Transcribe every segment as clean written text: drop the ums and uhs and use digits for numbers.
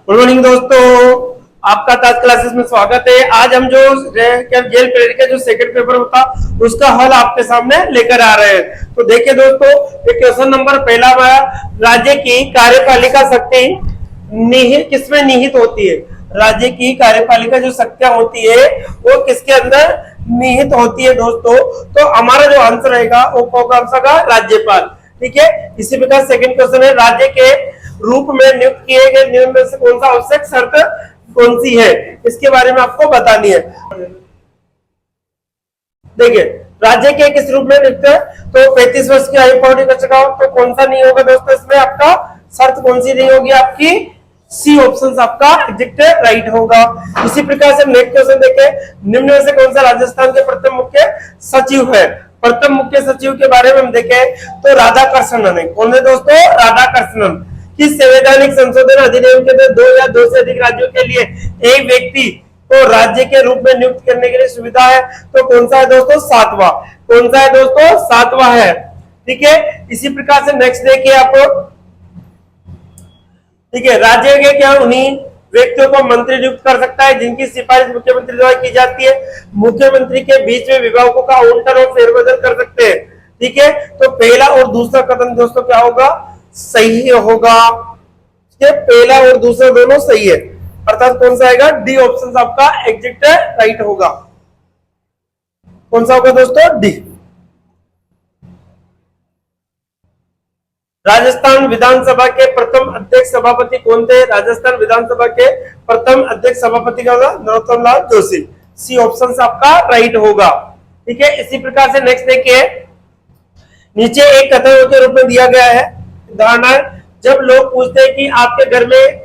Good morning दोस्तों, आपका ताज classes में स्वागत है। आज हम जो जेल पीरियड का जो सेकंड पेपर होता उसका हल आपके सामने लेकर आ रहे हैं। तो देखिए दोस्तों, ये क्वेश्चन नंबर पहला हमारा, राज्य की कार्यपालिका शक्ति किसमें निहित होती है। राज्य की कार्यपालिका जो शक्तियां होती है वो किसके अंदर निहित होती है दोस्तों। तो हमारा जो आंसर रहेगा वो कौन सा का, राज्यपाल। ठीक है, इसी प्रकार सेकंड क्वेश्चन है, राज्य के रूप में नियुक्त किए गए नियम में से कौन सा आवश्यक शर्त कौन सी है, इसके बारे में आपको बतानी है। देखिए, राज्य के किस रूप में नियुक्त है, तो 35 वर्ष की आयु पूरी कर चुका हो तो कौन सा नहीं होगा दोस्तों, इसमें आपका शर्त कौन सी नहीं होगी, आपकी सी ऑप्शन आपका एग्जैक्ट राइट होगा। इसी प्रकार से नेक्स्ट क्वेश्चन देखें, निम्न में से कौन सा राजस्थान के प्रथम मुख्य सचिव है। प्रथम मुख्य सचिव के बारे में हम देखें तो राधाकृष्णन है। कौन है दोस्तों, राधाकृष्णन। किस संवैधानिक संशोधन अधिनियम के तहत 2 या 2 से अधिक राज्यों के लिए एक व्यक्ति को राज्य के रूप में नियुक्त करने के लिए सुविधा है, तो कौन सा है दोस्तों, 7वां। कौन सा है दोस्तों, 7वां है। ठीक है, इसी प्रकार से नेक्स्ट देखिए आप। ठीक है, राज्य के क्या उन्हीं व्यक्तियों को मंत्री नियुक्त कर सकता है जिनकी सिफारिश मुख्यमंत्री द्वारा की जाती है। मुख्यमंत्री के बीच में विभागों का आवंटन और फेरबदल कर सकते हैं। ठीक है, तो पहला और दूसरा कदम दोस्तों क्या होगा, सही होगा। पहला और दूसरा दोनों सही है, अर्थात कौन सा आएगा, डी ऑप्शन आपका एग्जैक्ट राइट होगा। कौन सा होगा दोस्तों, डी। राजस्थान विधानसभा के प्रथम अध्यक्ष सभापति कौन थे। राजस्थान विधानसभा के प्रथम अध्यक्ष सभापति का होगा नरोत्तम लाल जोशी। सी ऑप्शन आपका राइट होगा। ठीक है, इसी प्रकार से नेक्स्ट देखिए, नीचे एक कथन के रूप में दिया गया है। धारणा, जब लोग पूछते हैं कि आपके घर में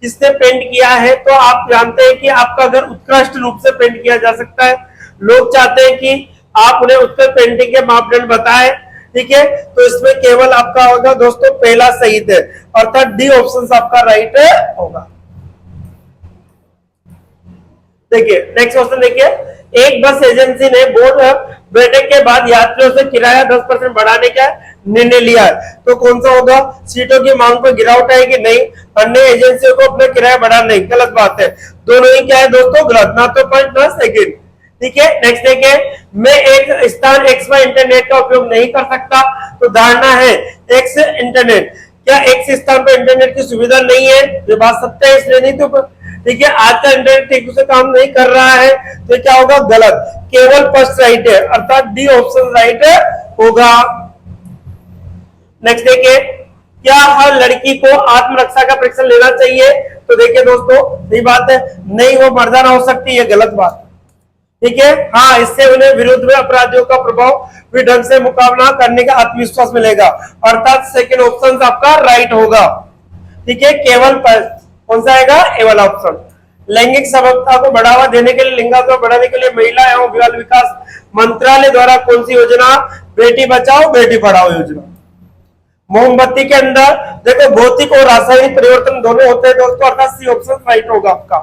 किसने पेंट किया है, तो आप जानते हैं कि आपका घर उत्कृष्ट रूप से पेंट किया जा सकता है। लोग चाहते हैं कि आप उन्हें उत्कृष्ट पेंटिंग के मापदंड बताएं। ठीक है, तो इसमें केवल आपका होगा दोस्तों पहला सही है, अर्थात डी ऑप्शन आपका राइट होगा। देखिए नेक्स्ट क्वेश्चन देखिए, एक बस एजेंसी ने बोर्ड बैठक के बाद यात्रियों से किराया 10% बढ़ाने का निर्णय लिया है, तो कौन सा होगा, सीटों की मांग पर गिरावट आएगी, नहीं। अन्य एजेंसियों को अपना किराया बढ़ाना नहीं, गलत बात है। दोनों ही क्या है दोस्तों, गलत, ना तो पॉइंट ना सेकंड। ठीक है, नेक्स्ट देखिए, मैं एक स्थान एक्स पर इंटरनेट का उपयोग नहीं कर सकता, तो धारणा है एक्स इंटरनेट। क्या एक्स स्थान पर इंटरनेट की सुविधा नहीं है, ये बात सत्य है, इसलिए नहीं। तो ठीक है, आज का इंटरनेट ठीक से काम नहीं कर रहा है, तो क्या होगा, गलत। केवल फर्स्ट राइट है, अर्थात डी ऑप्शन राइट होगा। नेक्स्ट देखिए, क्या हर लड़की को आत्मरक्षा का परीक्षण लेना चाहिए, तो देखिए दोस्तों सही बात है, नहीं, वो मर्दाना हो सकती है, गलत बात। ठीक है, हाँ, इससे उन्हें विरुद्ध में अपराधियों का प्रभाव भी ढंग से मुकाबला करने का आत्मविश्वास मिलेगा, अर्थात सेकंड ऑप्शन आपका राइट होगा। ठीक है, केवल कौन सा आएगा, ए वाला ऑप्शन। लैंगिक समानता को बढ़ावा देने के लिए, लिंगानुपात बढ़ाने के लिए महिला एवं बाल विकास मंत्रालय द्वारा कौन सी योजना, बेटी बचाओ बेटी पढ़ाओ योजना। मोमबत्ती के अंदर देखो भौतिक और रासायनिक परिवर्तन दोनों होते हैं दोस्तों, अर्थात सी ऑप्शन राइट होगा आपका।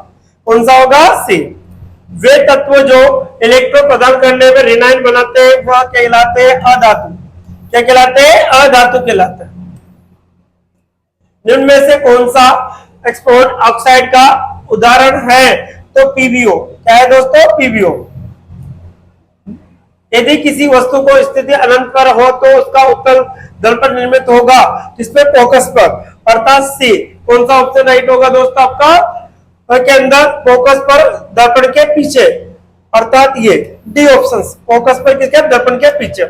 कौन सा होगा, सी। वे तत्व जो इलेक्ट्रॉन प्रदान करने में ऋणायन बनाते हैं वह कहलाते हैं अधातु। क्या कहलाते हैं, अधातु कहलाते हैं। निम्न में से कौन सा एक्सपोर्ट ऑक्साइड का उदाहरण है, तो पीबीओ। क्या है दोस्तों, पीबीओ। यदि किसी वस्तु को स्थिति अनंत पर हो तो उसका उत्तल दर्पण निर्मित होगा, इसमें फोकस पर, अर्थात सी। कौन सा ऑप्शन राइट होगा दोस्तों आपका, के अंदर फोकस पर दर्पण के पीछे, अर्थात ये डी ऑप्शन, फोकस पर किसके, दर्पण के पीछे।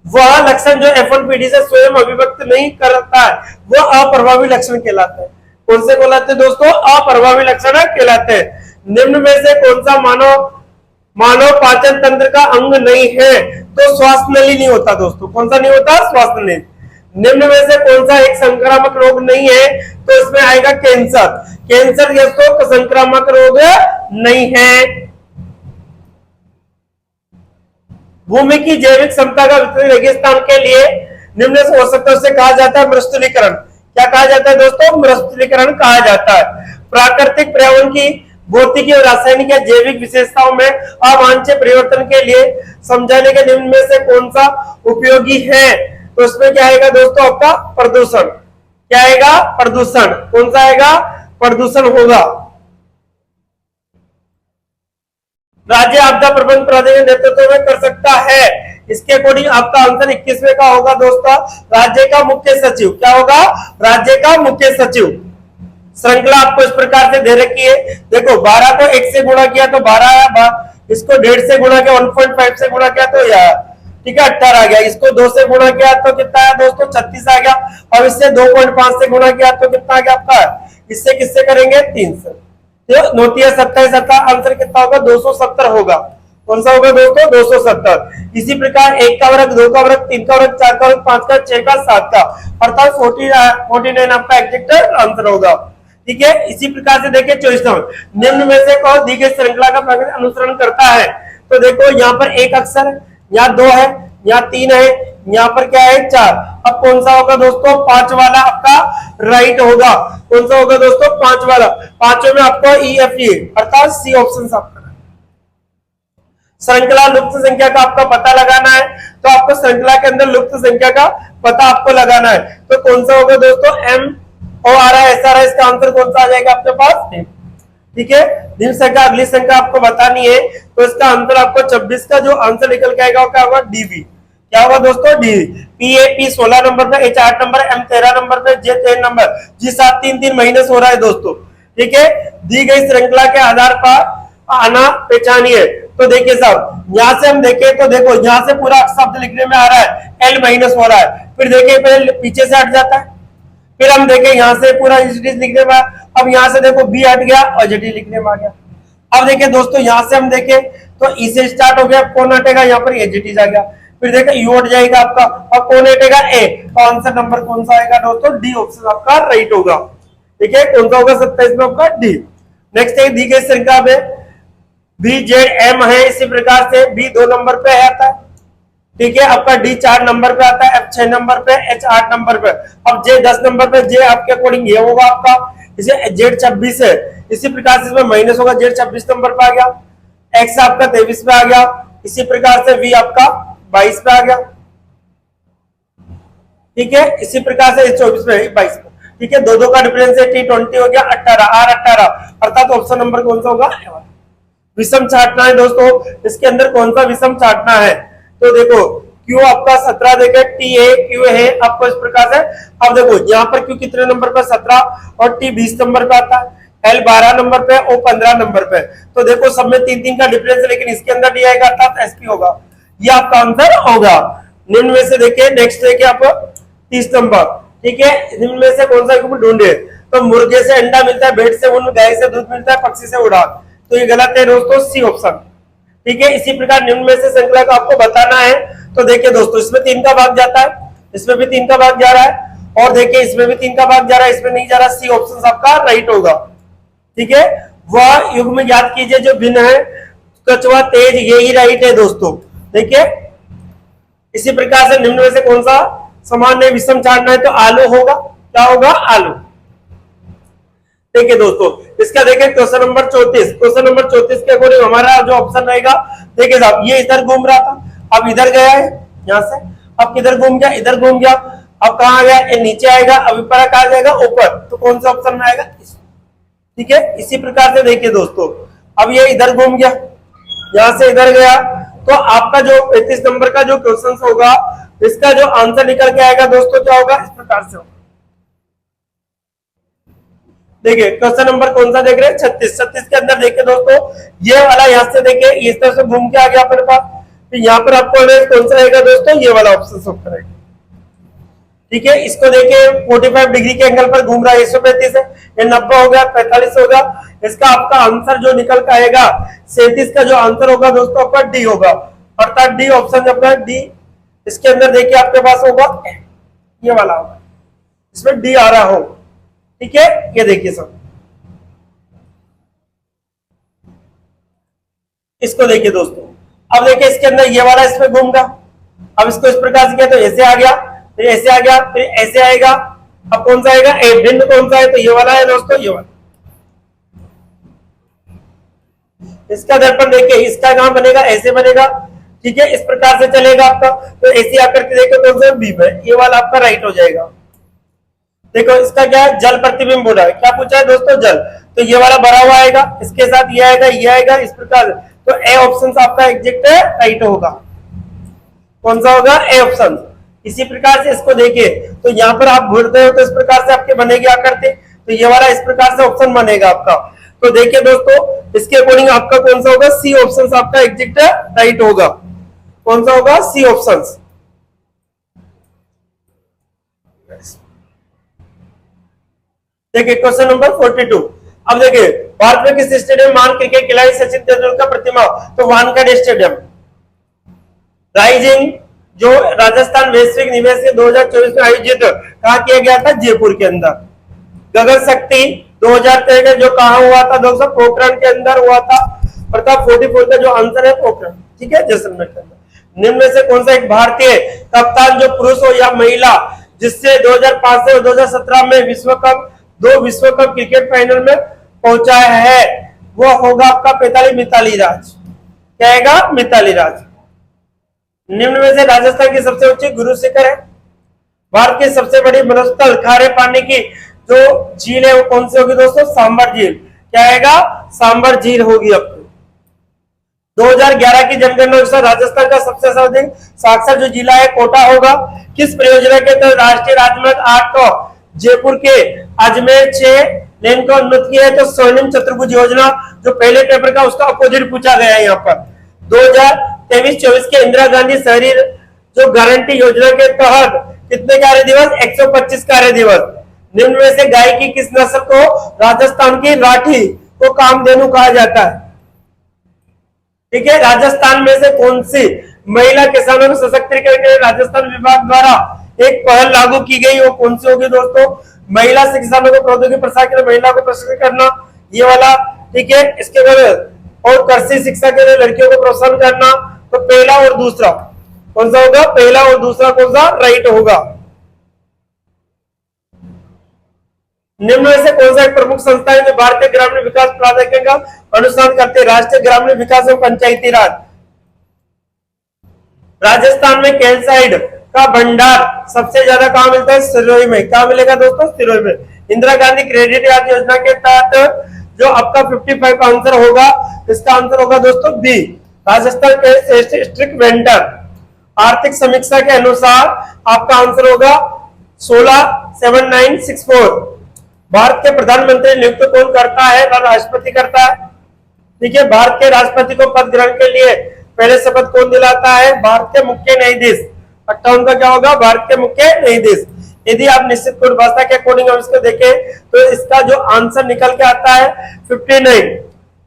वह लक्षण जो F1PD से स्वयं अभिव्यक्त नहीं करता है वह अप्रभावी लक्षण कहलाते हैं। कौन से कहलाते हैं दोस्तों, अप्रभावी लक्षण कहलाते हैं। निम्न में से कौन सा मानव पाचन तंत्र का अंग नहीं है, तो श्वास नली नहीं होता दोस्तों। कौन सा नहीं होता, श्वास नली। निम्न में से कौन सा एक संक्रामक रोग नहीं है, तो इसमें आएगा कैंसर। कैंसर दोस्तों संक्रामक रोग नहीं है। भूमि की जैविक क्षमता का वितरण रेगिस्तान के लिए निम्न से आवश्यकता से कहा जाता है मृस्थलीकरण। क्या कहा जाता है दोस्तों, मृस्थलीकरण कहा जाता है। प्राकृतिक पर्यावरण की भौतिक और रासायनिक या जैविक विशेषताओं में अवांछित परिवर्तन के लिए समझाने के निम्न में से कौन सा उपयोगी है, तो इसमें क्या आएगा दोस्तों आपका, प्रदूषण। क्या आएगा, प्रदूषण। कौन सा आएगा, प्रदूषण होगा। राज्य आपदा प्रबंधन प्राधिकरण नेतृत्व में कर सकता है। इसके अकॉर्डिंग आपका आंसर 21वें का होगा दोस्तों, राज्य का मुख्य सचिव। क्या होगा? राज्य का मुख्य सचिव। श्रृंखला आपको इस प्रकार से दे रखी है। देखो 12 को 1 से गुणा किया तो 12 आया, इसको 1.5 से गुणा किया, 1.5 से गुणा किया तो यह, ठीक है, 18 आ गया। इसको 2 से गुणा किया तो कितना आया दोस्तों? 36 आ गया। और इससे 2.5 से गुणा किया तो कितना आ गया आपका? इससे किससे करेंगे? 3 से। तो 9 27 आंसर कितना होगा? 270 होगा। कौन सा होगा दोस्तों? 270। इसी प्रकार 1 का वर्ग, 2 का वर्ग, 3 का वर्ग, 4 का वर्ग, 5 का, 6 का, 7 का, अर्थात 49 आपका एग्जैक्ट आंसर होगा। ठीक है। इसी प्रकार से देखिए 24 नंबर, निम्न में से कौन दी गई श्रृंखला का अनुसरण करता है? तो देखो यहाँ पर एक अक्षर है, यहाँ 2 है, यहाँ 3 है, यहाँ पर क्या है? 4। अब कौन सा होगा दोस्तों? 5 वाला आपका राइट होगा। कौन सा होगा दोस्तों? 5 वाला। पांचों में आपको EFE अर्थात सी ऑप्शन आपका। श्रृंखला लुप्त संख्या का आपका पता लगाना है, तो आपको श्रृंखला के अंदर लुप्त संख्या का पता आपको लगाना है। तो कौन सा होगा दोस्तों? MORS इसका आंसर कौन सा आ जाएगा आपके पास? ठीक है। निम्न संख्या अगली संख्या आपको बतानी है, तो इसका आंसर आपको 26 का जो आंसर निकल के आएगा क्या होगा? DV। क्या होगा दोस्तों? DV। P 16 नंबर पे, H 8 नंबर, M 13 नंबर पे, J 13 नंबर, G 7 3 3 माइनस हो रहा है दोस्तों। ठीक है। दी गई श्रृंखला के आधार पर आना पहचानिए। तो देखिए साहब, यहां से हम देखें तो देखो यहां से पूरा शब्द लिखने में आ रहा है, L माइनस हो रहा है। फिर देखिए पहले पीछे से हट जाता है, फिर हम देखें यहां से पूरा इंस्टीट्यूट लिखने में, अब यहां से देखो B हट गया और JT लिखने में आ गया। अब देखिए दोस्तों यहां से हम देखें तो E से स्टार्ट हो गया, कौन हटेगा? यहाँ पर JT आ गया। फिर देखो U हट जाएगा आपका, और कौन हटेगा? A। तो आंसर नंबर कौन सा आएगा दोस्तों? D ऑप्शन आपका राइट होगा। ठीक है। कौन सा होगा? 27 में आपका D। नेक्स्ट है दी गई श्रृंखला में BZM है, इसी प्रकार से B 2 नंबर पे आता है। ठीक है। आपका D 4 नंबर पे आता है, F 6 नंबर पे, H 8 नंबर पे। अब J 10 नंबर पे, J आपके अकॉर्डिंग ये होगा आपका, इसे Z 26 है। इसी प्रकार से इसमें माइनस होगा, Z 26 नंबर पे आ गया, X आपका 23 पे आ गया। इसी प्रकार से V आपका 22 पे आ गया। ठीक है। इसी प्रकार से 24 पे 22 पे। ठीक है। दो का डिफरेंस है, T20 हो गया 18, R 18, अर्थात ऑप्शन नंबर कौन सा होगा? विषम छाटना है दोस्तों, इसके अंदर कौन सा विषम छाटना है? तो देखो Q आपका 17 देखे, TA Q है आपको इस प्रकार से। अब देखो यहाँ पर Q कितने नंबर पर? 17, और T 20 नंबर पे आता है, L 12 नंबर पे, O 15 नंबर पे। तो देखो सब में 3 का डिफरेंस है, लेकिन इसके अंदर D आएगा अर्थात SP होगा। ये आपका आंसर होगा। निम्न में से देखिए नेक्स्ट देखिए आप 30 नंबर। ठीक है। निम्न में से कौन सा ढूंढे? तो मुर्गे से अंडा मिलता है, भेड़ से ऊन, गाय से दूध मिलता है, पक्षी से उड़ान। तो ये गलत है दोस्तों, सी ऑप्शन। ठीक है। इसी प्रकार निम्न में से श्रृंखला को आपको बताना है। तो देखिए दोस्तों इसमें 3 का भाग जाता है, इसमें भी 3 का भाग जा रहा है, और देखिए इसमें भी 3 का भाग जा रहा है, इसमें नहीं जा रहा। सी ऑप्शन आपका राइट होगा। ठीक है। वह युग्म याद कीजिए जो भिन्न है, कछुआ तेज, यही राइट है दोस्तों। देखिए इसी प्रकार से निम्न में से कौन सा सामान्य विषम छाटना है? तो आलू होगा। क्या होगा? आलू। देखिए दोस्तों इसका देखिए क्वेश्चन नंबर 34। क्वेश्चन नंबर 34 के अकॉर्डिंग हमारा जो ऑप्शन रहेगा, देखिए साहब ये इधर घूम रहा था, अब इधर गया है यहां से, अब किधर घूम गया? इधर घूम गया। अब कहां गया? ये नीचे आएगा, अब ऊपर कहां जाएगा? ऊपर। तो कौन सा ऑप्शन में आएगा? ठीक है। इसी प्रकार से देखिए दोस्तों अब ये इधर घूम गया, यहां से इधर गया, तो आपका जो 35 नंबर का जो क्वेश्चन होगा, इसका जो आंसर निकल के आएगा दोस्तों क्या होगा? इस प्रकार से होगा। देखिए क्वेश्चन नंबर कौन सा देख रहे हैं? 36। 36 के अंदर देखिए दोस्तों ये वाला यहां से देखिए इस तरह से घूम के आ गया अपने पास, तो यहाँ पर आपको कौन सा रहेगा दोस्तों? ये वाला ऑप्शन सब रहेगा। ठीक है। इसको देखिए 45 डिग्री के एंगल पर घूम रहा है, 135 है, ये 90 हो गया, 45 होगा। इसका आपका आंसर जो निकल के आएगा 37 का जो आंसर होगा दोस्तों आपका डी होगा, अर्थात डी ऑप्शन अपना डी। इसके अंदर देखिए आपके पास होगा ये वाला होगा, इसमें डी आ रहा हो। ठीक है। ये देखिए सब, इसको देखिए दोस्तों, अब देखिए इसके अंदर ये वाला इसमें घूमगा, अब इसको इस प्रकार से किया तो ऐसे आ गया, फिर ऐसे आ गया, फिर ऐसे आएगा। अब कौन सा आएगा? ए भिन्न कौन सा है? तो ये वाला है दोस्तों, ये वाला। इसका दर्पण देखिए, इसका कहां बनेगा? ऐसे बनेगा। ठीक है। इस प्रकार से चलेगा आपका, तो ऐसे आकर के देखो कौन सा? बी में, ये वाला आपका राइट हो जाएगा। देखो इसका क्या है, जल प्रतिबिंब बोला है, क्या पूछा है दोस्तों, जल, तो ये वाला भरा हुआ आएगा, इसके साथ ये आएगा, ये आएगा, इस प्रकार, तो ए ऑप्शन आपका एग्जैक्ट है, राइट होगा। कौन सा होगा, ए ऑप्शन। इसी प्रकार से इसको देखिए, तो यहाँ पर आप भूलते हो तो इस प्रकार से आपके बनेगी आकृति, तो ये वाला इस प्रकार से ऑप्शन बनेगा आपका। तो देखिए दोस्तों, इसके अकॉर्डिंग आपका कौन सा होगा, सी ऑप्शन आपका एग्जैक्ट है, राइट होगा। कौन सा होगा, सी ऑप्शन। देखिए क्वेश्चन नंबर 42। अब देखिए, भारत में किस स्टेडियम महान क्रिकेट खिलाड़ी सचिन तेंदुलकर का प्रतिमा, तो वानखेड़े स्टेडियम। राइजिंग जो राजस्थान वैश्विक निवेश के 2024 में आयोजित कहा किया गया था, जयपुर के अंदर। गगन शक्ति 2013 जो कहा हुआ था दोस्तों, पोखरण के अंदर हुआ था, अर्थात 44 का जो आंसर है पोखरण, ठीक है, जैसलमेर के अंदर। निम्न में से कौन सा एक भारतीय कप्तान जो पुरुष हो या महिला जिससे 2005 से 2017 में दो विश्व कप क्रिकेट फाइनल में पहुंचा है, वो होगा आपका मिताली राज। क्या आएगा, मिताली राज। निम्न में से राजस्थान की सबसे ऊंची गुरु शिखर है। भारत की सबसे बड़ी मरुस्थल खारे पानी की जो झील है वो कौन सी होगी दोस्तों, सांबर झील। क्या आएगा, सांबर झील होगी आपको। 2011 की जनगणना अनुसार राजस्थान का सबसे अधिक साक्षर जो जिला है कोटा होगा। किस परियोजना के तहत राष्ट्रीय राजमार्ग 8 को जयपुर के अजमेर 6 लेन को उन्नत किया है, तो स्वर्णिम चतुर्भुज योजना, जो पहले पेपर का उसका अपोजिट पूछा गया है यहाँ पर। 2023-24 के इंदिरा गांधी शहरी जो गारंटी योजना के तहत कितने कार्य दिवस, 125 कार्य दिवस। निम्न में से गाय की किस नस्ल को राजस्थान की राठी को कामधेनु कहा जाता है, ठीक है। राजस्थान में से कौन सी महिला किसानों को सशक्तिकरण के लिए राजस्थान विभाग द्वारा एक पहल लागू की गई, वो कौन सी होगी दोस्तों, महिला से किसानों को प्रौद्योगिकी प्रसार के लिए महिला को प्रशिक्षित करना, ये वाला, ठीक है। इसके बाद और कृषि शिक्षा के लिए लड़कियों को प्रोत्साहन करना, तो पहला और दूसरा कौन सा होगा, पहला और दूसरा कौन सा राइट होगा। निम्न में से कौन सा एक प्रमुख संस्था है जो भारतीय ग्रामीण विकास प्राधिकरण का अनुसंधान करते हैं, राष्ट्रीय ग्रामीण विकास एवं पंचायती राज। राजस्थान में कैल्साइड का भंडार सबसे ज्यादा कहां मिलता है, सिरोही में। क्या मिलेगा दोस्तों, सिरोही में। इंदिरा गांधी क्रेडिट याद योजना के तहत जो आपका 55 का आंसर होगा, इसका आंसर होगा दोस्तों बी, राजस्थान के स्ट्रिक्ट वेंडर। आर्थिक समीक्षा के अनुसार आपका आंसर होगा 167964। भारत के प्रधानमंत्री नियुक्त कौन करता है, राष्ट्रपति करता है, ठीक है। भारत के राष्ट्रपति को पद ग्रहण के लिए पहले शपथ कौन दिलाता है, भारत के मुख्य न्यायाधीश। 58 का क्या होगा, भारत के मुख्य न्यायाधीश। यदि आप निश्चित कोड भाषा के अकॉर्डिंग हम इसको देखें तो इसका जो आंसर निकल के आता है 59।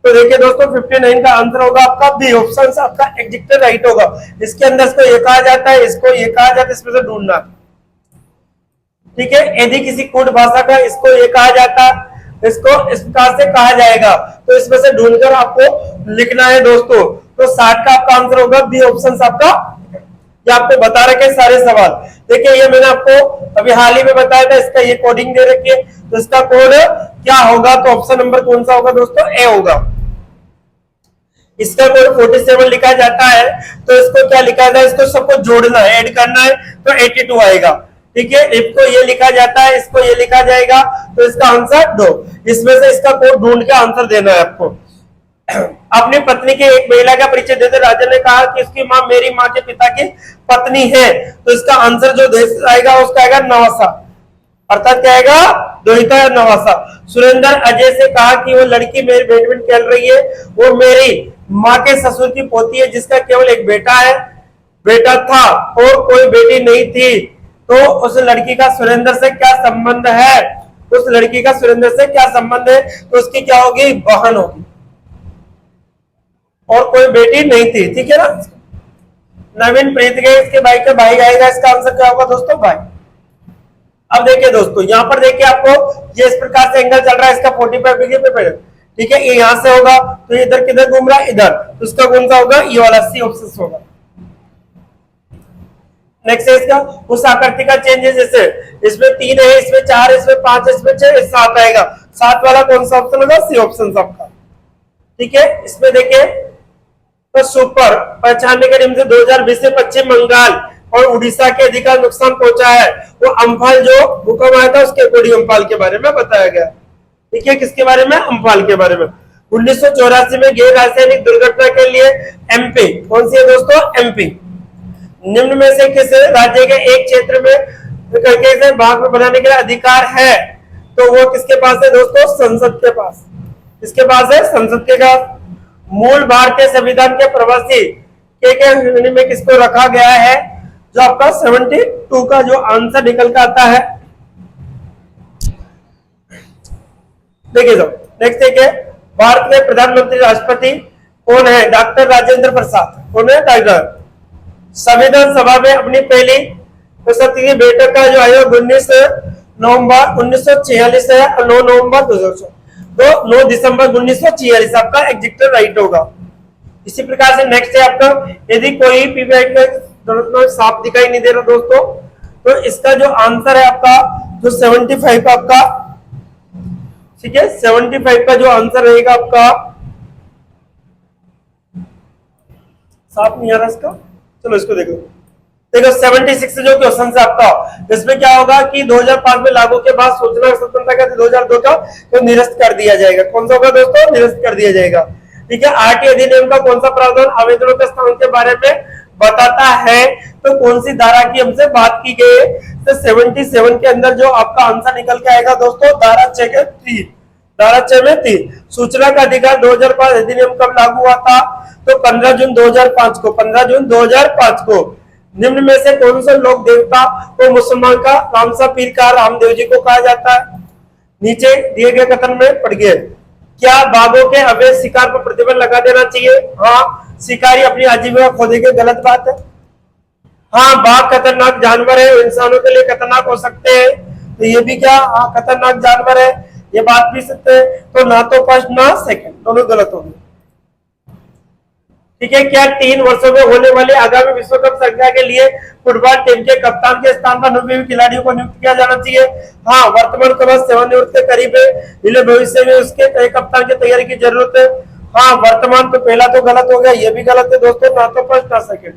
तो देखिए दोस्तों 59 का आंसर होगा आपका बी ऑप्शन आपका एग्जैक्ट राइट होगा। इसके अंदर इसको ये कहा जाता है, इसको ये कहा जाता है, इसमें से ढूंढना, ठीक है। यदि किसी कोड भाषा का इसको ये कहा जाता है, इसको इस प्रकार से कहा जाएगा, तो इसमें से ढूंढकर आपको लिखना है दोस्तों। तो 60 का आपका आंसर होगा बी ऑप्शन आपका। ये आपको बता रखे सारे सवाल। देखिए ये मैंने आपको अभी हाल ही में बताया था, इसका ये कोडिंग दे रखी है, तो इसका कोड क्या होगा, तो ऑप्शन नंबर कौन सा होगा दोस्तों, ए होगा। इसका कोड 47 लिखा जाता है, तो इसको क्या लिखा जाता है, इसको सबको जोड़ना है, ऐड करना है, तो 82 आएगा, ठीक है। इसको ये लिखा जाता है, इसको ये लिखा जाएगा, तो इसका आंसर 2। इसमें से इसका कोड ढूंढ के आंसर देना है आपको। अपनी पत्नी के एक महिला का परिचय देते राजा ने कहा कि उसकी माँ मेरी माँ के पिता की पत्नी है, तो इसका आंसर जो आएगा उसका आएगा नवासा, अर्थात क्या आएगा, दोहिता या नवासा। सुरेंद्र अजय से कहा कि वो लड़की मेरी बैडमिंटन खेल रही है, वो मेरी माँ के ससुर की पोती है जिसका केवल एक बेटा था और कोई बेटी नहीं थी, तो उस लड़की का सुरेंद्र से क्या संबंध है, उस लड़की का सुरेंद्र से क्या संबंध है, तो उसकी क्या होगी, बहन होगी, और कोई बेटी नहीं थी, ठीक है ना। नवीन प्रीत गए, इसके भाई का भाई आएगा, इसका आंसर क्या होगा दोस्तों, भाई। अब देखिए दोस्तों यहाँ पर देखिए आपको ये इस प्रकार से एंगल चल रहा है, इसका 45 डिग्री पे, ठीक है। ये यहां से होगा तो इधर किधर घूम रहा है, इधर, तो इसका कौन सा होगा, ये वाला सी ऑप्शन होगा। नेक्स्ट है इसका उस आकृति का चेंज है, जैसे इसमें 3 है, इसमें 4, इसमें 5, इसमें 6, 7 आएगा, 7 वाला कौन सा ऑप्शन होगा, सी ऑप्शन आपका, ठीक है। इसमें देखिए तो सुपर पहचानने के नियम से 2020 से पश्चिम बंगाल और उड़ीसा के अधिकांश नुकसान पहुंचा है वो अम्फाल जो भूकंप आया था उसके अकॉर्डिंग अम्फाल के बारे में बताया गया। ठीक है, किसके बारे में? अम्फाल के बारे में। 1984 में गैर रासायनिक दुर्घटना के लिए एमपी, कौन सी है दोस्तों? एमपी। निम्न में से किस राज्य के एक क्षेत्र में करके भाग में बनाने के लिए अधिकार है? तो वो किसके पास है दोस्तों? संसद के पास। किसके पास है? संसद के पास। मूल भारतीय संविधान के प्रवासी के श्रेणी में किसको रखा गया है? जो आपका 72 का जो आंसर निकल कर आता है। देखिए जाओ नेक्स्ट एक है, भारत के प्रधानमंत्री राष्ट्रपति कौन है? डॉक्टर राजेंद्र प्रसाद। कौन है? डॉक्टर। संविधान सभा में अपनी पहली संसद की बैठक का जो आयोग 19 नवंबर 1946 है, 9 नवंबर 2004, तो 9 दिसंबर 1946 आपका एग्जीक्यूटिव राइट होगा। इसी प्रकार से नेक्स्ट है आपका, यदि कोई पीपीआई का साफ दिखाई नहीं दे रहा दोस्तों, तो इसका जो आंसर है आपका जो 75 का आपका, ठीक है, 75 का जो आंसर रहेगा आपका, साफ नहीं आ रहा इसका, चलो इसको देखो। देखो 76 जो क्वेश्चन है आपका, इसमें क्या होगा कि 2005 में लागू के बाद सूचना स्वतंत्रता का 2002 का तो निरस्त कर दिया जाएगा। कौन सा होगा दोस्तों? निरस्त कर दिया जाएगा। ठीक है, आरटीआई अधिनियम का कौन सा प्रावधान आवेदनों के स्थान के बारे में बताता है? तो कौन सी धारा की हमसे बात की गई? तो 77 के अंदर जो आपका आंसर निकल के आएगा दोस्तों, धारा 6 के 3, धारा 6 में 3। सूचना का अधिकार 2005 अधिनियम कब लागू हुआ था? तो 15 जून 2005 को, 15 जून 2005 को। निम्न में से कौन सा लोक देवता को मुसलमान का रामसा पीर का रामदेव जी को कहा जाता है? नीचे दिए गए कथन में पढ़ गए। क्या बाघों के अवैध शिकार पर प्रतिबंध लगा देना चाहिए? हाँ, शिकारी अपनी आजीविका खो देंगे, गलत बात है। हाँ, बाघ खतरनाक जानवर है, इंसानों के लिए खतरनाक हो सकते हैं, तो ये भी क्या? हाँ, खतरनाक जानवर है, ये बात भी सत्य है। तो ना तो फर्स्ट ना सेकंड, दोनों गलत होंगे। ठीक है, क्या 3 वर्षों में होने वाले आगामी विश्व कप श्रृंखला के लिए फुटबॉल टीम के कप्तान के स्थान पर नवीन खिलाड़ियों को नियुक्त किया जाना चाहिए? हाँ, वर्तमान कप्तान सेवानिवृत्त के करीब है, इसलिए भविष्य में उसके नए कप्तान की तैयारी की जरूरत है। हाँ, वर्तमान तो पहला तो गलत हो गया, ये भी गलत है दोस्तों, ना तो फर्स्ट ना सेकंड।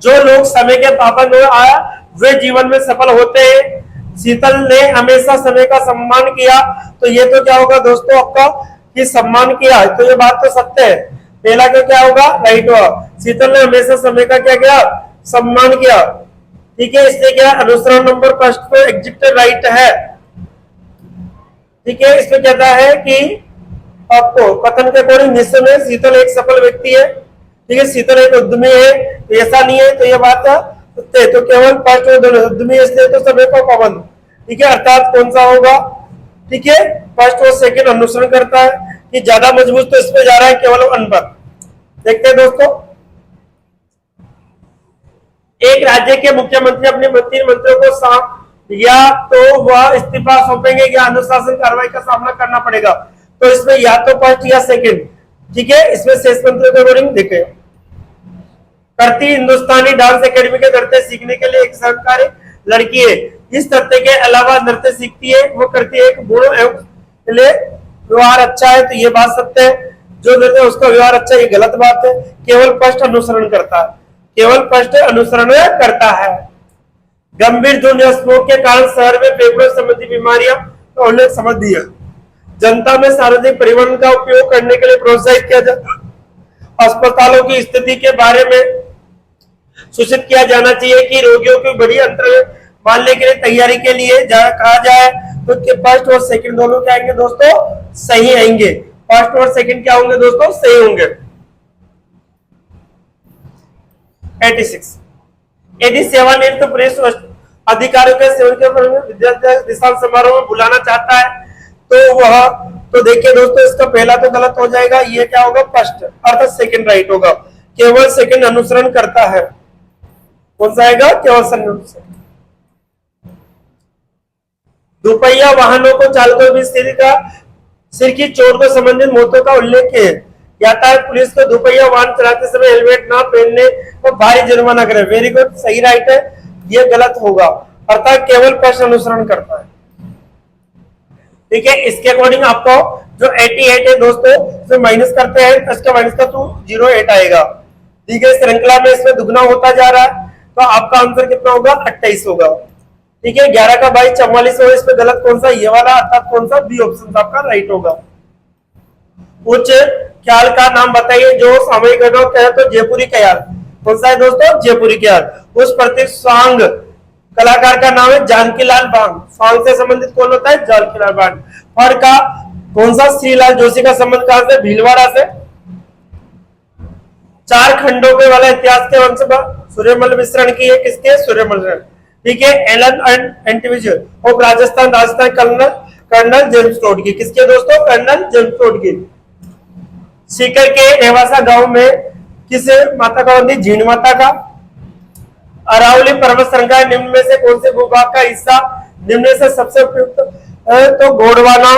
जो लोग समय के पाबंद हो आया वे जीवन में सफल होते हैं। शीतल ने हमेशा समय का सम्मान किया, तो ये तो क्या होगा दोस्तों आपका कि सम्मान किया, तो ये बात तो सत्य है। पहला का क्या होगा? राइट हुआ। शीतल ने हमेशा समय का क्या किया? सम्मान किया। ठीक है, इसलिए क्या अनुसरण नंबर फर्स्ट को एग्जीक्यूटिव राइट है। ठीक है, इसमें कहता है कि आपको कथन के अकॉर्डिंग निश्चय में शीतल एक सफल व्यक्ति है। ठीक है, शीतल एक उद्यमी है, तो ऐसा नहीं है, तो ये बात सत्य है। तो केवल फर्स्ट और दोनों उद्यमी इसलिए तो समय का पाबंद। ठीक है, अर्थात कौन सा होगा? ठीक है, फर्स्ट और सेकंड अनुसरण करता है कि ज्यादा मजबूत तो इसमें जा रहा है केवल अनपढ़। देखते हैं दोस्तों, एक राज्य के मुख्यमंत्री अपने 3 मंत्रियों को या तो वह इस्तीफा सौंपेंगे या अनुशासन कार्रवाई का सामना करना पड़ेगा। तो इसमें या तो फर्स्ट या सेकंड। ठीक है, इसमें शेष मंत्रियों के अकॉर्डिंग देखे। करती हिंदुस्तानी डांस एकेडमी के नृत्य सीखने के लिए एक सहकारी लड़की है। इस नृत्य के अलावा नृत्य सीखती है, वो करती है एक गुण एवं व्यवहार अच्छा है, तो ये बात सत्य है। जो नृत्य उसका व्यवहार अच्छा है, ये गलत बात है। केवल फर्स्ट अनुसरण करता है, केवल फर्स्ट अनुसरण करता है। गंभीर ध्वनि स्मोक के कारण शहर में फेफड़ों संबंधी बीमारियां का उल्लेख समझ दिया। जनता में सार्वजनिक परिवहन का उपयोग करने के लिए प्रोत्साहित किया जाता। अस्पतालों की स्थिति के बारे में सूचित किया जाना चाहिए कि रोगियों की बड़ी अंतर मानने के लिए तैयारी के लिए कहा जाए। तो फर्स्ट और सेकंड दोनों क्या आएंगे दोस्तों? सही आएंगे। फर्स्ट और सेकंड क्या होंगे दोस्तों? सही होंगे। 86 यदि सेवानिवृत्त पुलिस अधिकारियों के सेवन के विद्यार्थी दीक्षांत समारोह में बुलाना चाहता है, तो वह तो देखिए दोस्तों, इसका पहला तो गलत हो जाएगा, ये क्या होगा? फर्स्ट, अर्थात सेकंड राइट होगा। केवल सेकंड अनुसरण करता है। कौन सा आएगा? केवल अनुसरण। दोपहिया वाहनों को चालकों भी सिर की चोट को संबंधित मौतों का उल्लेख है। यातायात पुलिस को दोपहिया वाहन चलाते समय हेलमेट ना पहनने को भारी जुर्माना करे। वेरी गुड, सही राइट है, ये गलत होगा, अर्थात केवल फर्स्ट अनुसरण करता है। ठीक है, इसके अकॉर्डिंग आपको जो 88 है दोस्तों, इसमें माइनस करते हैं, इसका माइनस का 208 आएगा। ठीक है, श्रृंखला में इसमें दुगना होता जा रहा है, तो आपका आंसर कितना होगा 28 होगा। ठीक है, 11 का 22 44 होगा, इसमें गलत कौन सा, ये वाला, अर्थात कौन सा, बी ऑप्शन आपका राइट होगा। उच्च ख्याल का नाम बताइए जो सामूहिक घटना कहे तो जयपुरी ख्याल, कौन सा है दोस्तों, जयपुरी ख्याल। उस प्रतीक सांग कलाकार का नाम है जानकीलाल बांग, सांग से संबंधित कौन होता है, जानकीलाल बांग। और का कौन सा, श्रीलाल जोशी का संबंध कहां से, भीलवाड़ा से। 4 खंडों के वाला इतिहास के वंश सूर्यमल मिश्रण की है, किसके, सूर्यमल मिश्रण। ठीक है, एलन and individual of Rajasthan colonel James Tod की, किसके दोस्तों, कर्नल जेम्स टोड की। सीकर के रेवासा गांव में किस माता का मंदिर, जीण माता का। अरावली पर्वत श्रृंखला निम्न में से कौन से भूभाग का हिस्सा, निम्न से सबसे उपयुक्त तो गोंडवाना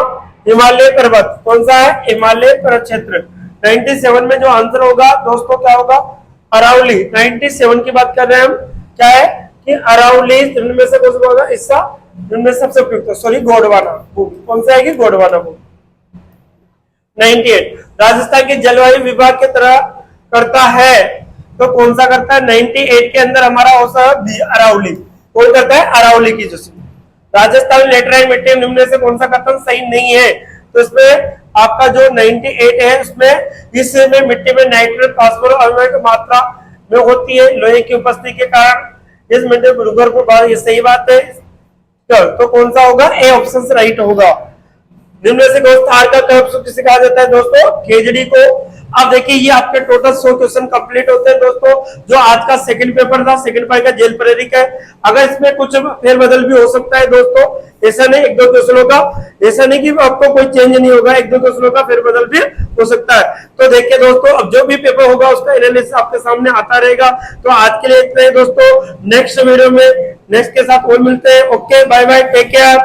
हिमालय पर्वत, कौन सा है, हिमालय पर्वत क्षेत्र। 97 में जो आंसर होगा दोस्तों क्या होगा, अरावली। 97 की बात कर रहे हैं हम, क्या है कि अरावली निम्न में से कौन सा होगा हिस्सा, निम्न में सबसे उपयुक्त, सॉरी गोंडवाना भूमि, कौन सा है कि गोंडवाना भूमि। 98 राजस्थान के जलवायु विभाग की तरह करता है, तो कौन सा करता है, 98 के अंदर हमारा औसत अरावली, कौन करता है, अरावली की जो राजस्थान लेटराइट मिट्टी निम्न में से कौन सा कथन सही नहीं है, तो इसमें आपका जो 98 है उसमें इसमें मिट्टी में नाइट्रोजन फास्फोरस अम्ल की मात्रा में होती है, लोहे की उपस्थिति के कारण इस मिट्टी में भूगर्भ, ये सही बात है, तो कौन सा होगा, ए ऑप्शन राइट होगा। निम्न से तार का कब किसे कहा जाता है दोस्तों, खेजड़ी को। अब देखिए ये आपके टोटल 100 क्वेश्चन कंप्लीट होते हैं दोस्तों, जो आज का सेकंड पेपर था, सेकंड पार्ट का जेल प्रेरिक है। अगर इसमें कुछ फेरबदल भी हो सकता है दोस्तों, ऐसा नहीं, 1-2 क्वेश्चनों का ऐसा नहीं कि आपको कोई चेंज नहीं होगा, 1-2 क्वेश्चनों का फेरबदल भी हो सकता है। तो देखिए दोस्तों, अब जो भी पेपर होगा उसका एनालिसिस आपके सामने आता रहेगा। तो आज के लिए इतना ही दोस्तों, नेक्स्ट वीडियो में नेक्स्ट के साथ और मिलते हैं। Okay, bye bye, take care.